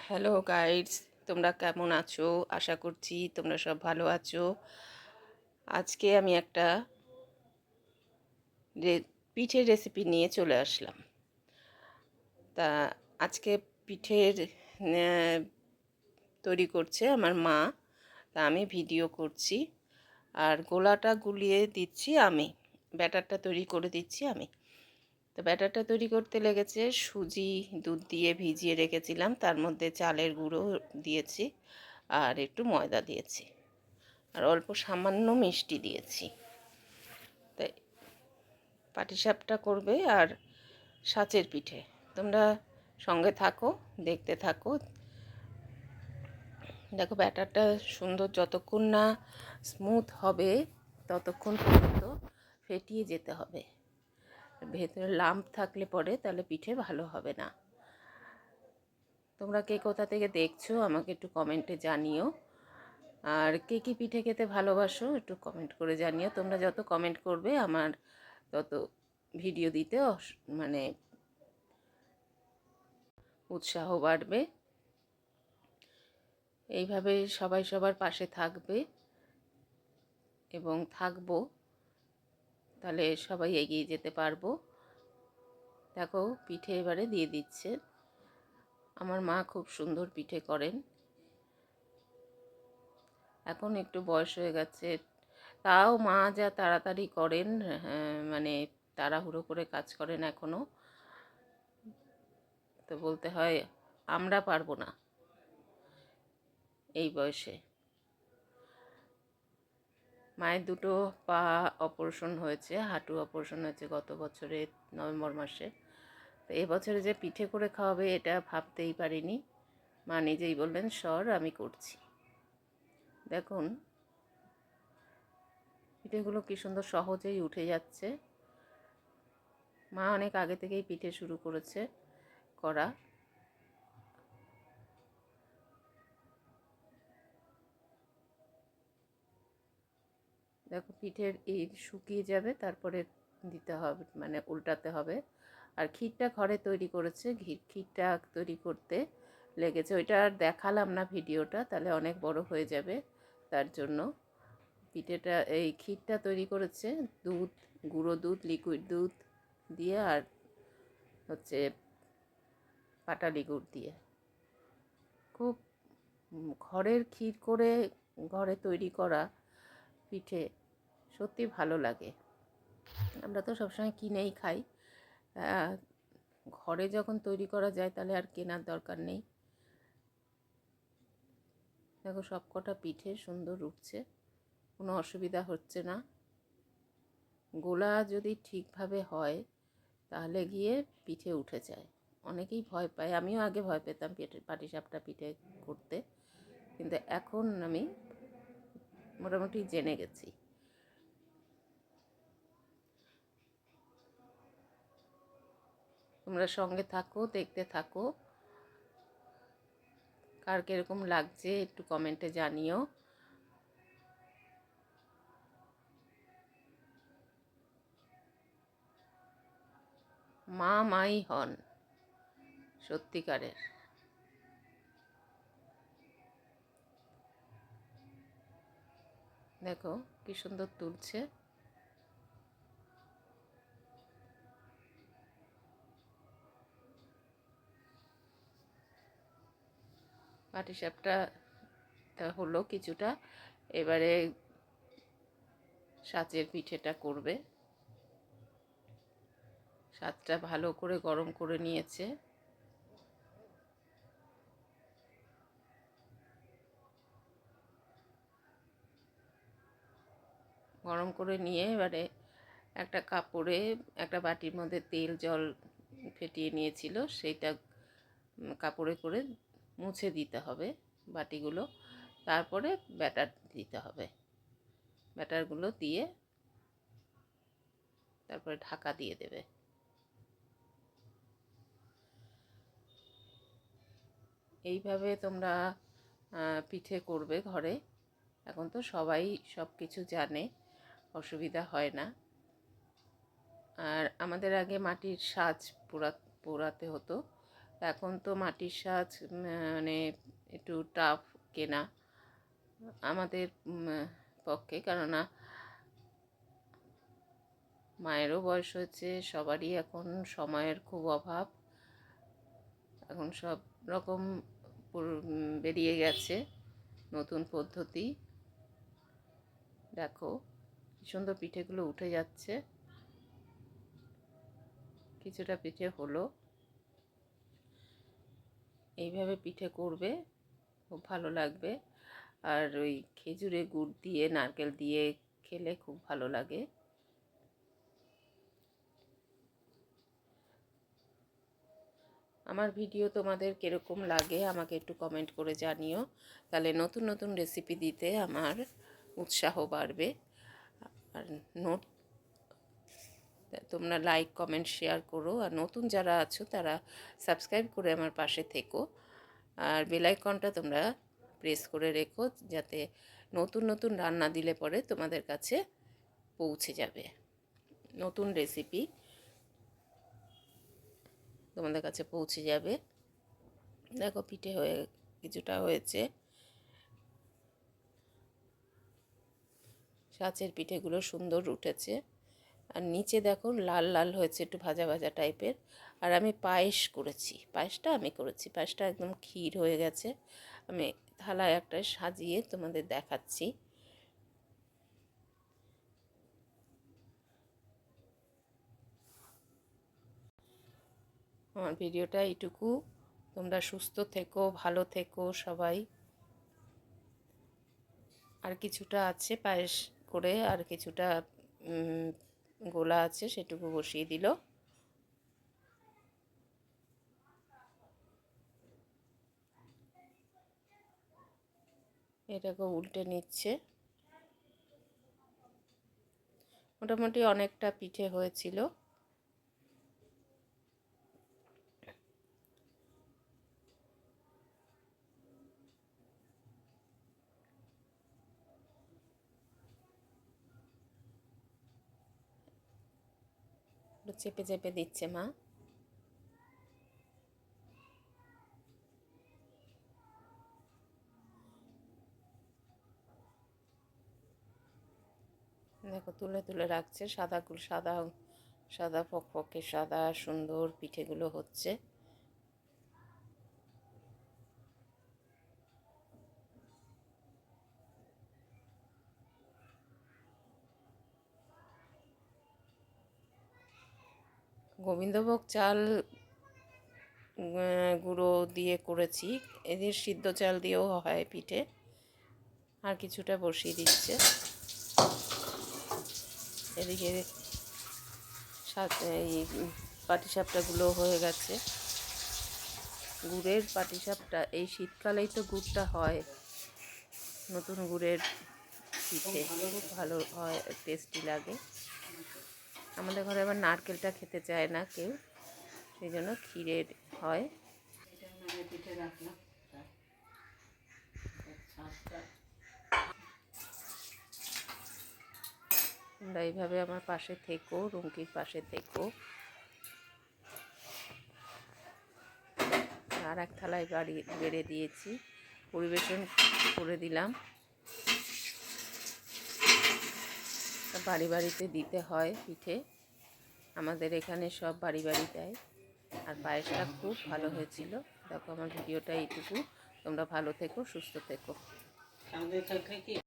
Hello guides, তোমরা কেমন আছো? আশা করছি তোমরা সব ভালো আছো। আজকে আমি একটা পিঠের রেসিপি নিয়ে চলে আসলাম। তা আজকে পিঠের তৈরি করছে আমার মা, তা আমি ভিডিও করছি। আর গোলাটা গুলিয়ে দিচ্ছি আমি, ব্যাটারটা তৈরি করে দিচ্ছি আমি। তো ব্যাটারটা তৈরি করতে লেগেছে সুজি দুধ দিয়ে ভিজিয়ে রেখেছিলাম, তার মধ্যে চালের গুঁড়ো দিয়েছি আর একটু ময়দা দিয়েছি আর অল্প সামান্য মিষ্টি দিয়েছি। তাই পাটিসাপটা করবে আর সাঁচের পিঠে। তোমরা সঙ্গে থাকো, দেখতে থাকো। দেখো ব্যাটারটা সুন্দর, যতক্ষণ না স্মুথ হবে ততক্ষণ পর্যন্ত ফেটিয়ে যেতে হবে। ভেতরে লাম্প থাকলে পরে তাহলে পিঠে ভালো হবে না। তোমরা কে কোথা থেকে দেখছো আমাকে একটু কমেন্টে জানিও। আর কে কী পিঠে খেতে ভালোবাসো একটু কমেন্ট করে জানিও। তোমরা যত কমেন্ট করবে আমার তত ভিডিও দিতে মানে উৎসাহ বাড়বে। এইভাবে সবাই সবার পাশে থাকবে এবং থাকবো, তাহলে সবাই এগিয়ে যেতে পারবো। দেখো পিঠে এবারে দিয়ে দিচ্ছে। আমার মা খুব সুন্দর পিঠে করেন। এখন একটু বয়স হয়ে গেছে, তাও মা যা তাড়াতাড়ি করেন, মানে তাড়াহুড়ো করে কাজ করেন এখনও। তো বলতে হয় আমরা পারবো না এই বয়সে। মায়ের দুটো পা অপারেশন হয়েছে, হাঁটু অপারেশন হয়েছে গত বছরে নভেম্বর মাসে। তো এবছরে যে পিঠে করে খাওয়াবে এটা ভাবতেই পারিনি। মা নিজেই বললেন সর আমি করছি। দেখুন পিঠেগুলো কি সুন্দর সহজেই উঠে যাচ্ছে। মা অনেক আগে থেকেই পিঠে শুরু করেছে করা। দেখো পিঠের এই শুকিয়ে যাবে, তারপরে দিতে হবে, মানে উল্টাতে হবে। আর ক্ষীরটা ঘরে তৈরি করেছে, ক্ষীরটা তৈরি করতে লেগেছে। ওইটা আর দেখালাম না ভিডিওটা, তাহলে অনেক বড় হয়ে যাবে। তার জন্য পিঠেটা এই ক্ষীরটা তৈরি করেছে দুধ, গুঁড়ো দুধ, লিকুইড দুধ দিয়ে আর হচ্ছে পাটালি গুড় দিয়ে। খুব ঘরের ক্ষীর করে ঘরে তৈরি করা পিঠে সত্যি ভালো লাগে। আমরা তো সবসময় কিনেই খাই, ঘরে যখন তৈরি করা যায় তাহলে আর কেনার দরকার নেই। দেখো সব কটা পিঠে সুন্দর উঠছে, কোনো অসুবিধা হচ্ছে না। গোলা যদি ঠিকভাবে হয় তাহলে গিয়ে পিঠে উঠে যায়। অনেকেই ভয় পায়, আমিও আগে ভয় পেতাম পাটিসাপটা পিঠে করতে, কিন্তু এখন আমি মোটামুটি জেনে গেছি। তোমরা সঙ্গে থাকো, দেখতে থাকো। কার কীরকম লাগছে একটু কমেন্টে জানিও। মা মাই হন সত্যিকারের। দেখো কি সুন্দর তুলছে। পাটিসাপটা হলো কিছুটা, এবারে সাঁচের পিঠেটা করবে। সাঁচটা ভালো করে গরম করে নিয়েছে। গরম করে নিয়ে এবারে একটা কাপড়ে, একটা বাটির মধ্যে তেল জল ফেটিয়ে নিয়েছিল, সেইটা কাপড়ে করে মুছে দিতে হবে বাটিগুলো। তারপরে ব্যাটার দিতে হবে, ব্যাটারগুলো দিয়ে তারপরে ঢাকা দিয়ে দেবে। এইভাবে তোমরা পিঠে করবে ঘরে। এখন তো সবাই সব কিছু জানে, অসুবিধা হয় না। আর আমাদের আগে মাটির সাজ পোড়াতে হতো, এখন তো মাটির সাজ মানে একটু টাফ কেনা আমাদের পক্ষে, কেননা মায়েরও বয়স হয়েছে, সবারই এখন সময়ের খুব অভাব। এখন সব রকম বেরিয়ে গেছে নতুন পদ্ধতি। দেখো কি সুন্দর পিঠেগুলো উঠে যাচ্ছে, কিছুটা পিঠে হলো। এইভাবে পিঠে করবে, খুব ভালো লাগবে। আর ওই খেজুরে গুড় দিয়ে নারকেল দিয়ে খেলে খুব ভালো লাগে। আমার ভিডিও তোমাদের কীরকম লাগে আমাকে একটু কমেন্ট করে জানিও, তাহলে নতুন নতুন রেসিপি দিতে আমার উৎসাহ বাড়বে। আর তোমরা লাইক কমেন্ট শেয়ার করো, আর নতুন যারা আছো তারা সাবস্ক্রাইব করে আমার পাশে থেকো, আর বেল আইকনটা তোমরা প্রেস করে রেখো, যাতে নতুন নতুন রান্না দিলে পরে তোমাদের কাছে পৌঁছে যাবে। নতুন রেসিপি তোমাদের কাছে পৌঁছে যাবে। দেখো পিঠে হয়ে কিছুটা হয়েছে, সাঁচের পিঠেগুলো সুন্দর উঠেছে। আর নিচে দেখো লাল লাল হয়েছে, একটু ভাজা ভাজা টাইপের। আর আমি পায়েস করেছি, পায়েসটা একদম ক্ষীর হয়ে গেছে। আমি থালায় একটা সাজিয়ে তোমাদের দেখাচ্ছি। আমার ভিডিওটা এইটুকু। তোমরা সুস্থ থেকো, ভালো থেকো সবাই। আর কিছুটা আছে পায়েস করে, আর কিছুটা গোলা আছে, সেটুকু বসিয়ে দিল। এটাকে উল্টে নিচ্ছে। মোটামুটি অনেকটা পিঠে হয়েছিল। চেপে চেপে দিচ্ছে মা। দেখো তুলে তুলে রাখছে, সাদা সাদা সাদা ফকফকে সাদা সুন্দর পিঠেগুলো হচ্ছে। গোবিন্দভোগ চাল গুঁড়ো দিয়ে করেছি, এদের সিদ্ধ চাল দিয়েও হয় পিঠে। আর কিছুটা বসিয়ে দিচ্ছে। এদিকে এই পাটিসাপটাগুলো হয়ে গেছে। গুড়ের পাটিসাপটা এই শীতকালেই তো গুড়টা হয়, নতুন গুড়ের পিঠে খুব ভালো হয়, টেস্টি লাগে। আমাদের ঘরে আবার নারকেলটা খেতে চায় না কেউ, সেই জন্য ক্ষীরের হয়। পিঠে রাখলাম। তোমরা এইভাবে আমার পাশে থেকো, রুমকির পাশে থেকো। আর এক থালায় বেড়ে দিয়েছি, পরিবেশন করে দিলাম। বাড়ি বাড়িতে দিতে হয় পিঠে, আমাদের এখানে সব বাড়ি বাড়ি দেয়। আর পায়েসটা খুব ভালো হয়েছিল। দেখো আমার ভিডিওটা এইটুকু। তোমরা ভালো থেকো, সুস্থ থেকো।